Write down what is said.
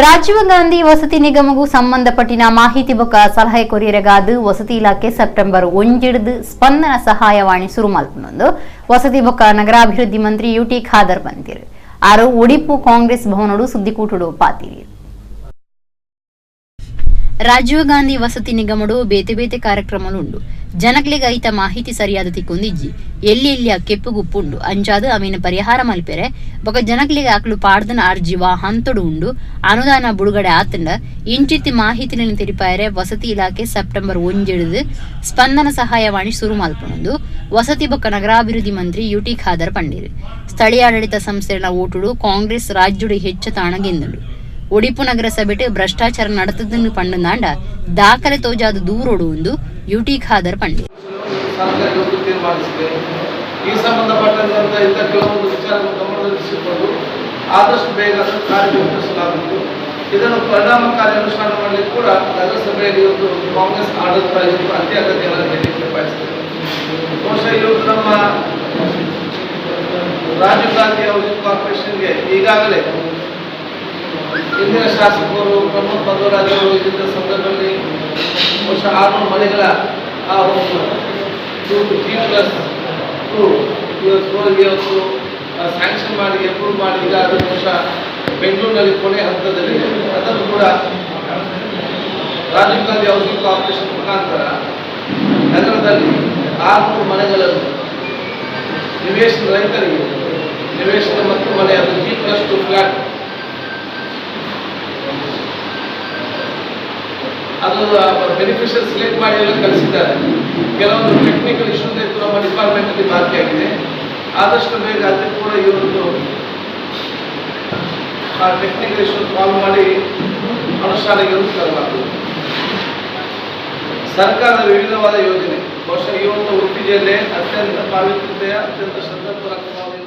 ರಾಜೀವ್ ಗಾಂಧಿ ವಸತಿ ನಿಗಮಗೂ ಸಂಬಂಧಪಟ್ಟಿನ ಮಾಹಿತಿ ಬೊಕ್ಕ ಸಲಹೆ ಕೊರಿಯರಗಾದು ವಸತಿ ಇಲಾಖೆ ಸೆಪ್ಟೆಂಬರ್ 1 ಸ್ಪಂದನ ಸಹಾಯವಾಣಿ ಶುರು ಮಲ್ಪನೊಂದು ವಸತಿ ಬೊಕ್ಕ ನಗರಾಭಿವೃದ್ಧಿ ಮಂತ್ರಿ ಯುಟಿ ಖಾದರ್ ಬಂದಿರು ಆರು ಉಡಿಪು ಕಾಂಗ್ರೆಸ್ ಭವನಡು ಸುದ್ದಿಕೂಟುಡು ಪಾತಿರಿ ರಾಜೀವ್ ಗಾಂಧಿ ವಸತಿ ನಿಗಮಡು ಬೇತೆ ಬೇತೆ ಕಾರ್ಯಕ್ರಮಲುಂಡು ಜನಕ್ಲೆಗ್ ಐತ ಮಾಹಿತಿ ಸರಿಯಾದ ತಿಕ್ಕೊಂದಿಜ್ಜಿ ಎಲ್ಲಿ ಕೆಪ್ಪುಗುಪ್ಪುಂಡು ಅಂಚಾದು ಅವಿನ ಪರಿಹಾರ ಮಲ್ಪೆರೆ ಬೊಕ ಜನಕ್ಲೆಗ್ ಆಕ್ಲು ಪಾಡ್ದನ ಅರ್ಜಿವ ಹಂತೊಡು ಉಂಡು ಅನುದಾನ ಬಿಡುಗಡೆ ಆತಂಡ ಇಂಚಿತ್ತಿ ಮಾಹಿತಿನ ತಿರಿಪಾಯರೆ ವಸತಿ ಇಲಾಖೆ ಸೆಪ್ಟೆಂಬರ್ 1 ಸ್ಪಂದನ ಸಹಾಯವಾಣಿ ಶುರು ಮಲ್ಪನೊಂದು ವಸತಿ ಬೊಕ್ಕ ನಗರಾಭಿವೃದ್ಧಿ ಮಂತ್ರಿ ಯುಟಿ ಖಾದರ್ ಪಂಡಿರು ಸ್ಥಳೀಯಾಡಳಿತ ಸಂಸ್ಥೆಗಳ ಓಟುಡು ಕಾಂಗ್ರೆಸ್ ರಾಜ್ಯಡು ಹೆಚ್ಚು ತಾಣ ಗೆಂದುಂಡು ಉಡಿಪು ನಗರಸಭೆ ಭ್ರಷ್ಟಾಚಾರ ನಡೆತದನ್ನು ಪಂಡನಾಂಡ ದಾಖಲೆ ತೋಜಾದ ದೂರೋಡು ಒಂದು ಯುಟಿ ಖಾದರ್ ಪಂಡಿ ಈ ಸಂಬಂಧಪಟ್ಟಂತ ಇಂಥ ಕೆಲವೊಂದು ವಿಚಾರವನ್ನು ಗಮನದಲ್ಲಿರಿಸಿಕೊಂಡು ಆದಷ್ಟು ಬೇಗ ಕಾರ್ಯನಿರ್ವಹಿಸಲಾಗುವುದು. ಇದನ್ನು ಪರಿಣಾಮಕಾರಿ ಅನುಷ್ಠಾನ ಮಾಡಲಿಕ್ಕೆ ಕೂಡ ನಗರಸಭೆಯಲ್ಲಿ ಒಂದು ಕಾಂಗ್ರೆಸ್ ಆಡಳಿತ ಅತ್ಯಗತ್ಯಗಳನ್ನು ಬಯಸ್ತದೆ. ಬಹುಶಃ ಇವತ್ತು ನಮ್ಮ ರಾಜೀವ್ ಗಾಂಧಿ ಹೌಸಿಂಗ್ ಕಾರ್ಪೊರೇಷನ್ಗೆ ಈಗಾಗಲೇ ಇಂದಿನ ಶಾಸಕರು ಪ್ರಮೋದ್ ಬಂದವರಾಜ್ ಅವರು ಇದ್ದ ಸಂದರ್ಭದಲ್ಲಿ ಬಹುಶಃ 600 ಮನೆಗಳ ಆ ಒಂದು ಇವತ್ತು ಸ್ಯಾಂಕ್ಷನ್ ಮಾಡಿ ಅಪ್ರೂವ್ ಮಾಡಿ ಈಗ ಅದು ಬಹುಶಃ ಬೆಂಗಳೂರಿನಲ್ಲಿ ಕೊನೆ ಹಂತದಲ್ಲಿದೆ. ಅದನ್ನು ಕೂಡ ರಾಜೀವ್ ಗಾಂಧಿ ಹೌಸಿಂಗ್ ಕಾರ್ಪೊರೇಷನ್ ಮುಖಾಂತರ ನಗರದಲ್ಲಿ 600 ಮನೆಗಳನ್ನು ನಿವೇಶನ ರೈತರಿಗೆ ನಿವೇಶನ ಮತ್ತು ಮನೆ ಅದು G+2 ಫ್ಲಾಟ್ ಅದು ಬೆನಿಫಿಷಿಯಲ್ ಸಿಲೆಕ್ಟ್ ಮಾಡಿ ಎಲ್ಲ ಕಳಿಸಿದ್ದಾರೆ. ಕೆಲವೊಂದು ಟೆಕ್ನಿಕಲ್ ಇಶ್ಯೂಸ್ ಇತ್ತು ನಮ್ಮ ಡಿಪಾರ್ಟ್ಮೆಂಟಲ್ಲಿ ಬಾಕಿಯಾಗಿದೆ. ಆದಷ್ಟು ಬೇಗ ಅದು ಕೂಡ ಇವತ್ತು ಆ ಟೆಕ್ನಿಕಲ್ ಇಶ್ಯೂಸ್ ಸಾಲ್ವ್ ಮಾಡಿ ಅನುಷ್ಠಾನಕ್ಕೆ ತರಲಾಗುವುದು. ಸರ್ಕಾರದ ವಿವಿಧವಾದ ಯೋಜನೆ ಬಹುಶಃ ಇವತ್ತು ಉಡುಪಿ ಜಿಲ್ಲೆ ಅತ್ಯಂತ ಪಾವಿತ್ರ್ಯತೆಯ ಅತ್ಯಂತ ಶ್ರದ್ಧಾಪೂರ್ವಕವಾಗಿ